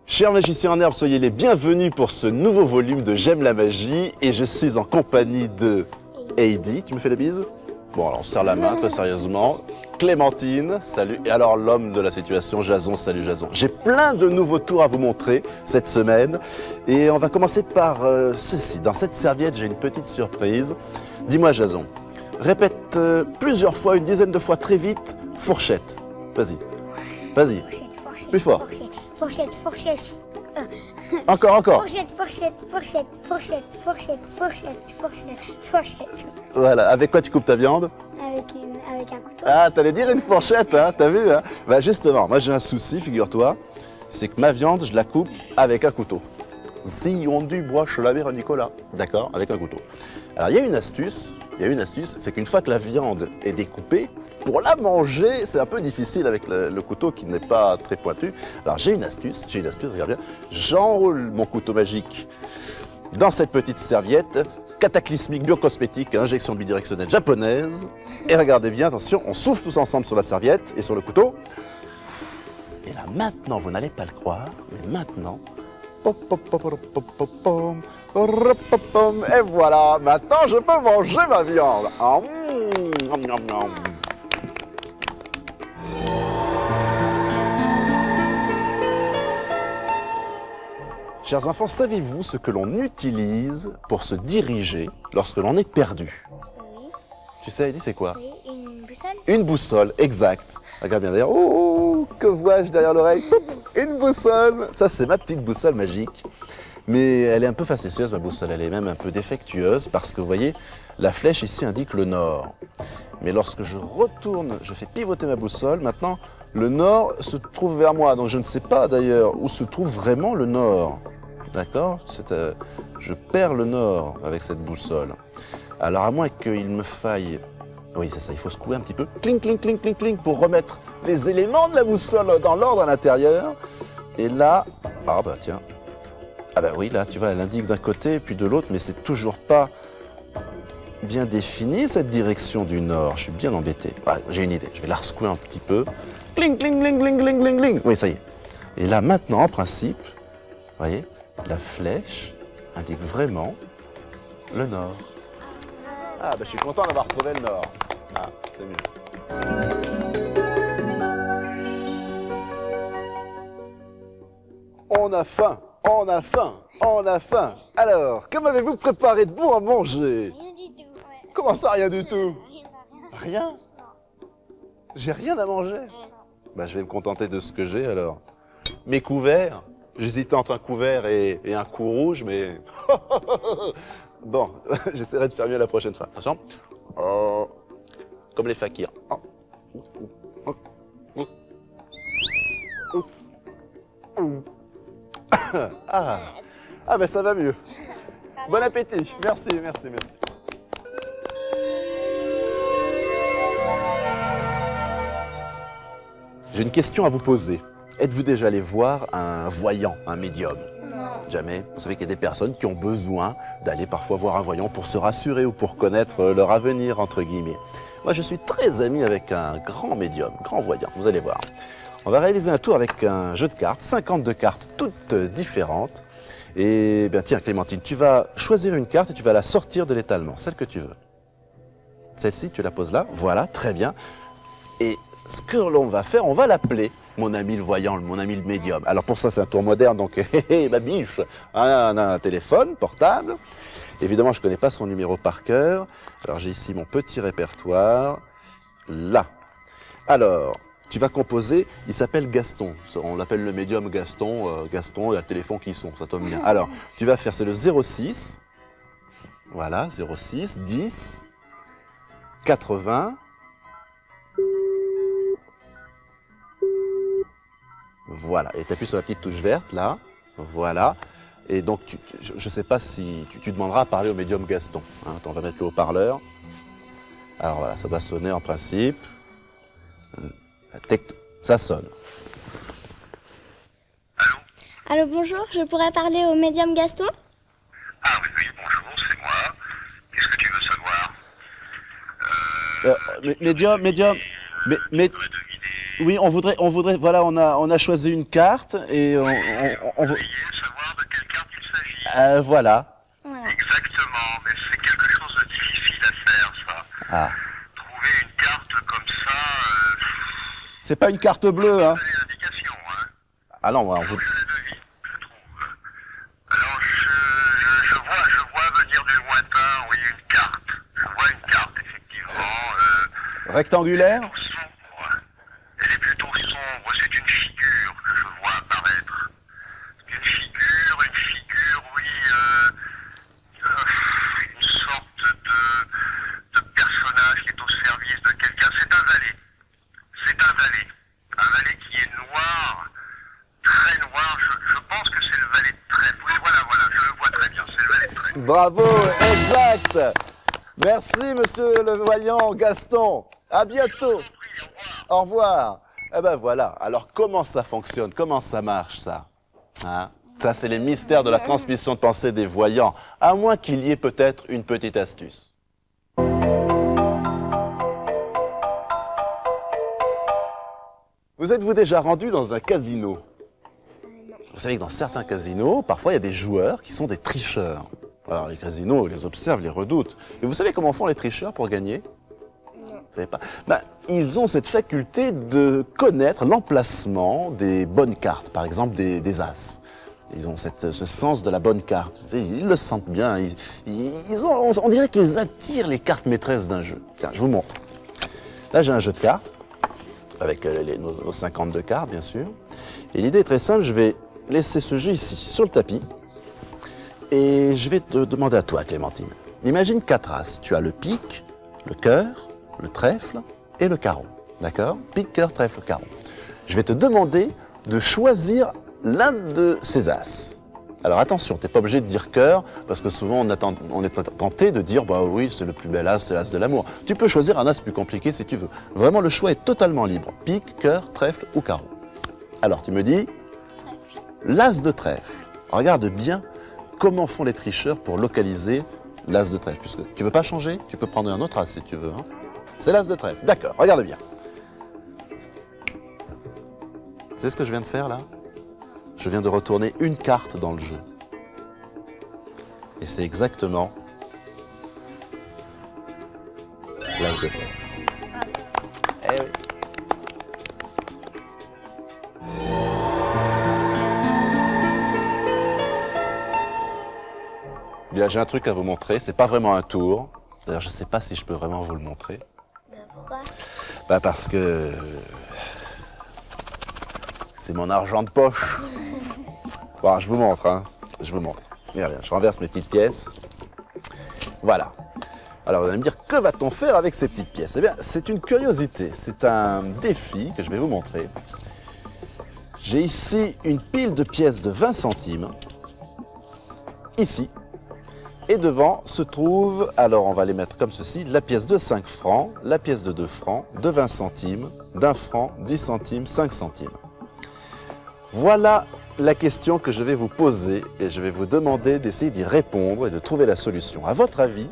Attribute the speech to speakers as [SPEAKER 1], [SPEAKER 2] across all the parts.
[SPEAKER 1] Chers magiciens en herbe, soyez les bienvenus pour ce nouveau volume de J'aime la magie et je suis en compagnie de Heidi. Tu me fais la bise? Bon, alors on se serre la main très sérieusement. Clémentine, salut. Et alors l'homme de la situation, Jason, salut Jason. J'ai plein de nouveaux tours à vous montrer cette semaine et on va commencer par ceci. Dans cette serviette, j'ai une petite surprise. Dis-moi Jason, répète plusieurs fois, une dizaine de fois très vite, fourchette. Vas-y, vas-y. Plus fort.
[SPEAKER 2] Fourchette, fourchette.
[SPEAKER 1] Encore.
[SPEAKER 2] Fourchette, fourchette, fourchette, fourchette, fourchette, fourchette, fourchette, fourchette.
[SPEAKER 1] Voilà, avec quoi tu coupes ta viande?
[SPEAKER 2] Avec un couteau.
[SPEAKER 1] Ah, t'allais dire une fourchette, hein, t'as vu hein? Bah justement, moi j'ai un souci, figure-toi, c'est que ma viande, je la coupe avec un couteau. Si on du bois, je l'avais Nicolas, d'accord, avec un couteau. Alors il y a une astuce, c'est qu'une fois que la viande est découpée, pour la manger, c'est un peu difficile avec le couteau qui n'est pas très pointu. Alors j'ai une astuce, regarde bien. J'enroule mon couteau magique dans cette petite serviette, cataclysmique biocosmétique, injection bidirectionnelle japonaise. Et regardez bien, attention, on souffle tous ensemble sur la serviette et sur le couteau. Et là maintenant, vous n'allez pas le croire, mais maintenant, et voilà, maintenant je peux manger ma viande. Chers enfants, savez-vous ce que l'on utilise pour se diriger lorsque l'on est perdu?
[SPEAKER 2] Oui.
[SPEAKER 1] Tu sais, Eddie, c'est quoi?
[SPEAKER 2] Oui, une boussole.
[SPEAKER 1] Une boussole, exact. Regarde bien d'ailleurs. Oh, que vois-je derrière l'oreille? Une boussole. Ça, c'est ma petite boussole magique. Mais elle est un peu facétieuse, ma boussole. Elle est même un peu défectueuse parce que, vous voyez, la flèche ici indique le nord. Mais lorsque je retourne, je fais pivoter ma boussole, maintenant, le nord se trouve vers moi. Donc, je ne sais pas d'ailleurs où se trouve vraiment le nord. D'accord? Je perds le nord avec cette boussole. Alors, à moins qu'il me faille... Oui, c'est ça, il faut secouer un petit peu. Cling, cling, cling, cling, cling, pour remettre les éléments de la boussole dans l'ordre à l'intérieur. Et là... Ah bah tiens. Ah bah oui, là, tu vois, elle indique d'un côté puis de l'autre, mais c'est toujours pas bien défini, cette direction du nord. Je suis bien embêté. Ah, j'ai une idée, je vais la resecouer un petit peu. Cling, cling, cling, cling, cling, cling, cling. Oui, ça y est. Et là, maintenant, en principe, vous voyez, la flèche indique vraiment le nord. Ah, bah, je suis content d'avoir trouvé le nord. Ah, c'est mieux. On a faim, on a faim, on a faim. Alors, que m'avez-vous préparé de bon à manger?
[SPEAKER 2] Rien du tout. Ouais.
[SPEAKER 1] Comment ça, rien du tout?
[SPEAKER 2] Rien.
[SPEAKER 1] Rien? J'ai rien à manger? Bah, je vais me contenter de ce que j'ai alors. Mes couverts, j'hésitais entre un couvert et un coup rouge, mais... Bon, j'essaierai de faire mieux la prochaine fois. Attention. Comme les fakirs. Ah ben ça va mieux. Bon appétit. Merci, merci, merci. J'ai une question à vous poser. Êtes-vous déjà allé voir un voyant, un médium?
[SPEAKER 2] Non.
[SPEAKER 1] Jamais. Vous savez qu'il y a des personnes qui ont besoin d'aller parfois voir un voyant pour se rassurer ou pour connaître leur avenir, entre guillemets. Moi, je suis très ami avec un grand médium, grand voyant, vous allez voir. On va réaliser un tour avec un jeu de cartes, 52 cartes toutes différentes. Et bien tiens, Clémentine, tu vas choisir une carte et tu vas la sortir de l'étalement, celle que tu veux. Celle-ci, tu la poses là, voilà, très bien. Et ce que l'on va faire, on va l'appeler mon ami le voyant, mon ami le médium. Alors pour ça, c'est un tour moderne, donc ma biche, on a un téléphone portable. Évidemment, je ne connais pas son numéro par cœur. Alors j'ai ici mon petit répertoire, là. Alors, tu vas composer, il s'appelle Gaston. On l'appelle le médium Gaston. Gaston, il y a le téléphone qui sonne, ça tombe bien. Alors, tu vas faire, c'est le 06, voilà, 06, 10, 80, voilà, et tu appuies sur la petite touche verte, là, voilà. Et donc, je ne sais pas si tu demanderas à parler au médium Gaston. Hein. Attends, on va mettre le haut-parleur. Alors voilà, ça doit sonner en principe. Ça sonne.
[SPEAKER 3] Allô, bonjour, je pourrais parler au médium Gaston?
[SPEAKER 4] Ah oui, oui, bonjour, c'est moi. Qu'est-ce que tu veux savoir
[SPEAKER 1] Médium, oui, on voudrait, voilà, on a choisi une carte et on veut...
[SPEAKER 4] savoir de quelle carte il s'agit.
[SPEAKER 1] Voilà.
[SPEAKER 4] Exactement, mais c'est quelque chose de difficile à faire, ça.
[SPEAKER 1] Ah.
[SPEAKER 4] Trouver une carte comme ça...
[SPEAKER 1] C'est pas une carte bleue, hein.
[SPEAKER 4] les indications, hein.
[SPEAKER 1] Ah non, on veut...
[SPEAKER 4] Je la devine, je trouve. Alors, je vois venir du lointain, oui, une carte. Je vois une carte, effectivement.
[SPEAKER 1] Rectangulaire?
[SPEAKER 4] Sombre. Elle est plutôt sombre, c'est une figure que je vois apparaître. Une figure, oui, une sorte de personnage qui est au service de quelqu'un. C'est un valet. C'est un valet. Un valet qui est noir, très noir. Je pense que c'est le valet de trèfle. Oui, voilà, je le vois très bien, c'est le valet de trèfle.
[SPEAKER 1] Bravo, exact. Merci, monsieur le voyant Gaston. À bientôt. Au revoir. Eh ben voilà. Alors comment ça fonctionne? Comment ça marche, ça? Hein? Ça, c'est les mystères de la transmission de pensée des voyants. À moins qu'il y ait peut-être une petite astuce. Vous êtes-vous déjà rendu dans un casino? Vous savez que dans certains casinos, parfois il y a des joueurs qui sont des tricheurs. Alors les casinos, les observent, les redoutent. Et vous savez comment font les tricheurs pour gagner? Vous savez pas? Ben, ils ont cette faculté de connaître l'emplacement des bonnes cartes, par exemple des as. Ils ont ce sens de la bonne carte. Vous savez, ils le sentent bien. On dirait qu'ils attirent les cartes maîtresses d'un jeu. Tiens, je vous montre. Là, j'ai un jeu de cartes, avec nos 52 cartes, bien sûr. Et l'idée est très simple, je vais laisser ce jeu ici, sur le tapis. Et je vais te demander à toi, Clémentine. Imagine 4 as. Tu as le pique, le cœur, le trèfle et le carreau. D'accord? Pique, cœur, trèfle, carreau. Je vais te demander de choisir l'un de ces as. Alors attention, tu n'es pas obligé de dire cœur, parce que souvent on est tenté de dire bah oui, c'est le plus bel as, c'est l'as de l'amour. Tu peux choisir un as plus compliqué si tu veux. Vraiment, le choix est totalement libre. Pique, cœur, trèfle ou carreau. Alors tu me dis l'as de trèfle. Regarde bien comment font les tricheurs pour localiser l'as de trèfle. Puisque tu ne veux pas changer, tu peux prendre un autre as si tu veux. Hein. C'est l'as de trèfle. D'accord, regarde bien. C'est ce que je viens de faire là? Je viens de retourner une carte dans le jeu. Et c'est exactement l'as de trèfle. Eh oui. Bien, j'ai un truc à vous montrer. C'est pas vraiment un tour. D'ailleurs, je ne sais pas si je peux vraiment vous le montrer.
[SPEAKER 2] Pourquoi?
[SPEAKER 1] Bah parce que c'est mon argent de poche. Bon, je vous montre, hein. Je vous montre. Regardez, je renverse mes petites pièces. Voilà. Alors, vous allez me dire, que va-t-on faire avec ces petites pièces? Eh bien, c'est une curiosité. C'est un défi que je vais vous montrer. J'ai ici une pile de pièces de 20 centimes. Ici. Et devant se trouve, alors on va les mettre comme ceci, la pièce de 5 francs, la pièce de 2 francs, de 20 centimes, d'1 franc, 10 centimes, 5 centimes. Voilà la question que je vais vous poser et je vais vous demander d'essayer d'y répondre et de trouver la solution. À votre avis,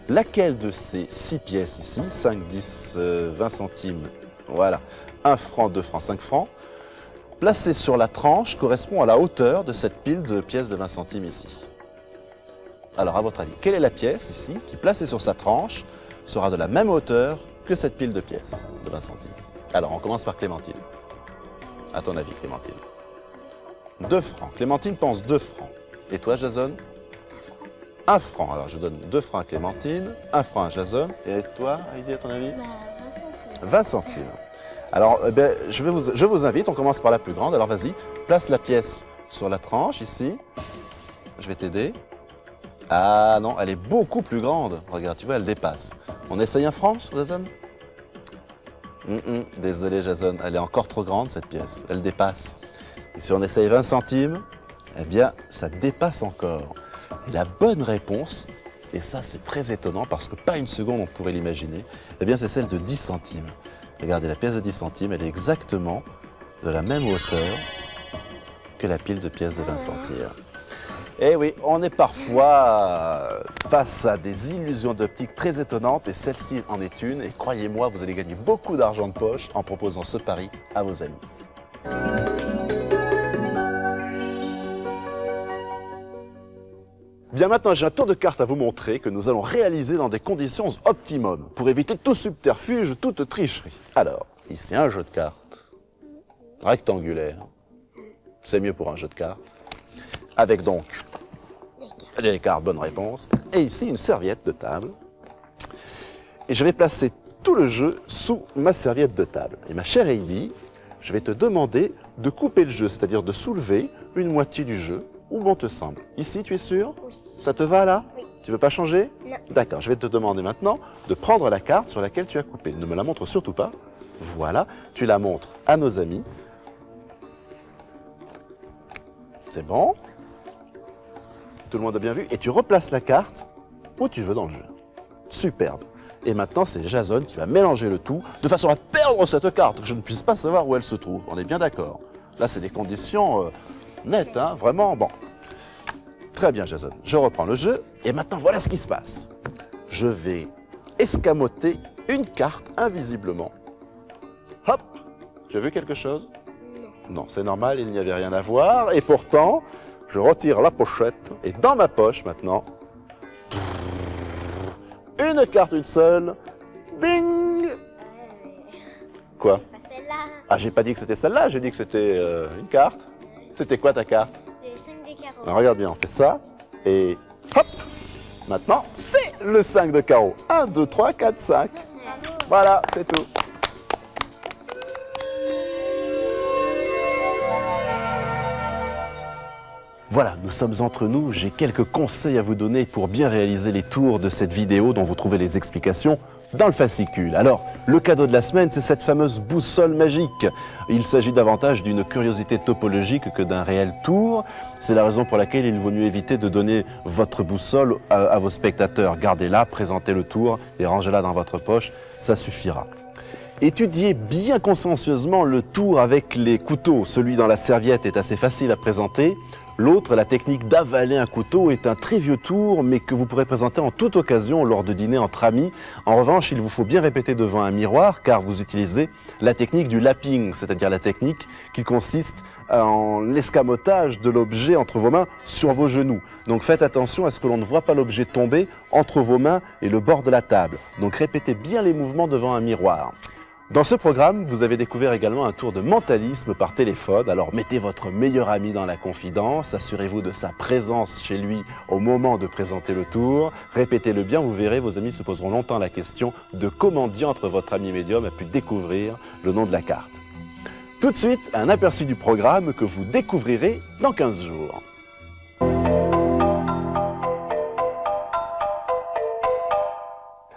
[SPEAKER 1] laquelle de ces 6 pièces ici, 5, 10, 20 centimes, voilà, 1 franc, 2 francs, 5 francs, placée sur la tranche correspond à la hauteur de cette pile de pièces de 20 centimes ici? Alors, à votre avis, quelle est la pièce ici qui, placée sur sa tranche, sera de la même hauteur que cette pile de pièces de 20 centimes? Alors, on commence par Clémentine. À ton avis, Clémentine? 2 francs. Clémentine pense 2 francs. Et toi, Jason? 1 franc. Alors, je donne 2 francs à Clémentine, 1 franc à Jason. Et avec toi, Heidi, à ton avis?
[SPEAKER 2] 20 centimes.
[SPEAKER 1] 20 centimes. Alors, je vous invite, on commence par la plus grande. Alors, vas-y, place la pièce sur la tranche, ici. Je vais t'aider. Ah non, elle est beaucoup plus grande. Regarde, tu vois, elle dépasse. On essaye 1 franc, Jason? Désolé, Jason, elle est encore trop grande, cette pièce. Elle dépasse. Et si on essaye 20 centimes, eh bien, ça dépasse encore. Et la bonne réponse, et ça c'est très étonnant parce que pas une seconde on pourrait l'imaginer, eh bien c'est celle de 10 centimes. Regardez, la pièce de 10 centimes, elle est exactement de la même hauteur que la pile de pièces de 20 centimes. Eh oui, on est parfois face à des illusions d'optique très étonnantes et celle-ci en est une. Et croyez-moi, vous allez gagner beaucoup d'argent de poche en proposant ce pari à vos amis. Bien maintenant, j'ai un tour de cartes à vous montrer que nous allons réaliser dans des conditions optimum pour éviter tout subterfuge, toute tricherie. Alors, ici un jeu de cartes rectangulaire. C'est mieux pour un jeu de cartes. Avec donc des cartes, bonne réponse. Et ici, une serviette de table. Et je vais placer tout le jeu sous ma serviette de table. Et ma chère Heidi, je vais te demander de couper le jeu, c'est-à-dire de soulever une moitié du jeu, où bon te semble. Ici, tu es sûr?
[SPEAKER 2] Oui.
[SPEAKER 1] Ça te va là?
[SPEAKER 2] Oui.
[SPEAKER 1] Tu veux pas changer?
[SPEAKER 2] Non.
[SPEAKER 1] D'accord, je vais te demander maintenant de prendre la carte sur laquelle tu as coupé. Ne me la montre surtout pas. Voilà, tu la montres à nos amis. C'est bon? Tout le monde a bien vu. Et tu replaces la carte où tu veux dans le jeu. Superbe. Et maintenant, c'est Jason qui va mélanger le tout de façon à perdre cette carte, que je ne puisse pas savoir où elle se trouve. On est bien d'accord. Là, c'est des conditions nettes, hein, vraiment. Bon. Très bien, Jason. Je reprends le jeu. Et maintenant, voilà ce qui se passe. Je vais escamoter une carte invisiblement. Hop. Tu as vu quelque chose? Non, c'est normal, il n'y avait rien à voir. Et pourtant, je retire la pochette. Et dans ma poche, maintenant, une carte, une seule. Ding! Quoi?
[SPEAKER 2] Pas celle-là.
[SPEAKER 1] Ah, j'ai pas dit que c'était celle-là, j'ai dit que c'était une carte. C'était quoi ta carte?
[SPEAKER 2] Les 5 des carreaux.
[SPEAKER 1] Alors, regarde bien, on fait ça. Et hop! Maintenant, c'est le 5 de carreau. 1, 2, 3, 4, 5. Voilà, c'est tout. Voilà, nous sommes entre nous. J'ai quelques conseils à vous donner pour bien réaliser les tours de cette vidéo dont vous trouvez les explications dans le fascicule. Alors, le cadeau de la semaine, c'est cette fameuse boussole magique. Il s'agit davantage d'une curiosité topologique que d'un réel tour. C'est la raison pour laquelle il vaut mieux éviter de donner votre boussole à vos spectateurs. Gardez-la, présentez le tour et rangez-la dans votre poche, ça suffira. Étudiez bien consciencieusement le tour avec les couteaux. Celui dans la serviette est assez facile à présenter. L'autre, la technique d'avaler un couteau, est un très vieux tour, mais que vous pourrez présenter en toute occasion lors de dîner entre amis. En revanche, il vous faut bien répéter devant un miroir, car vous utilisez la technique du lapping, c'est-à-dire la technique qui consiste en l'escamotage de l'objet entre vos mains sur vos genoux. Donc faites attention à ce que l'on ne voit pas l'objet tomber entre vos mains et le bord de la table. Donc répétez bien les mouvements devant un miroir. Dans ce programme, vous avez découvert également un tour de mentalisme par téléphone. Alors mettez votre meilleur ami dans la confidence, assurez-vous de sa présence chez lui au moment de présenter le tour. Répétez-le bien, vous verrez, vos amis se poseront longtemps la question de comment diantre votre ami médium a pu découvrir le nom de la carte. Tout de suite, un aperçu du programme que vous découvrirez dans 15 jours.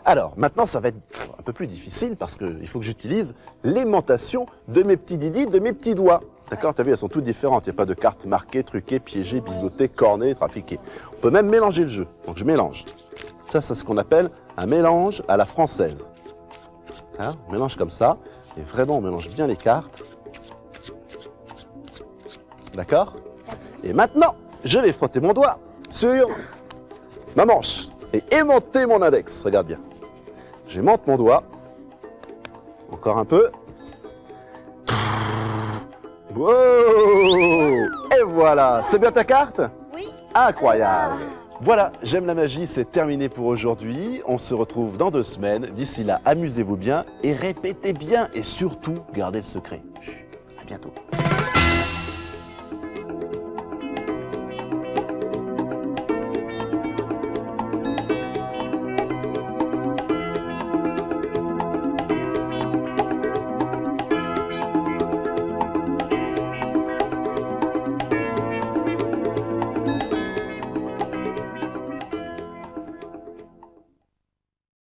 [SPEAKER 1] Alors, maintenant, ça va être un peu plus difficile parce qu'il faut que j'utilise l'aimantation de mes petits didis, de mes petits doigts. D'accord? Tu as vu, elles sont toutes différentes. Il n'y a pas de cartes marquées, truquées, piégées, biseautées, cornées, trafiquées. On peut même mélanger le jeu. Donc, je mélange. Ça, c'est ce qu'on appelle un mélange à la française. Hein? On mélange comme ça. Et vraiment, on mélange bien les cartes. D'accord? Et maintenant, je vais frotter mon doigt sur ma manche et aimanter mon index. Regarde bien. J'aimante mon doigt. Encore un peu. Wow! Et voilà. C'est bien ta carte?
[SPEAKER 2] Oui.
[SPEAKER 1] Incroyable. Voilà, j'aime la magie, c'est terminé pour aujourd'hui. On se retrouve dans 2 semaines. D'ici là, amusez-vous bien et répétez bien. Et surtout, gardez le secret. Chut, à bientôt.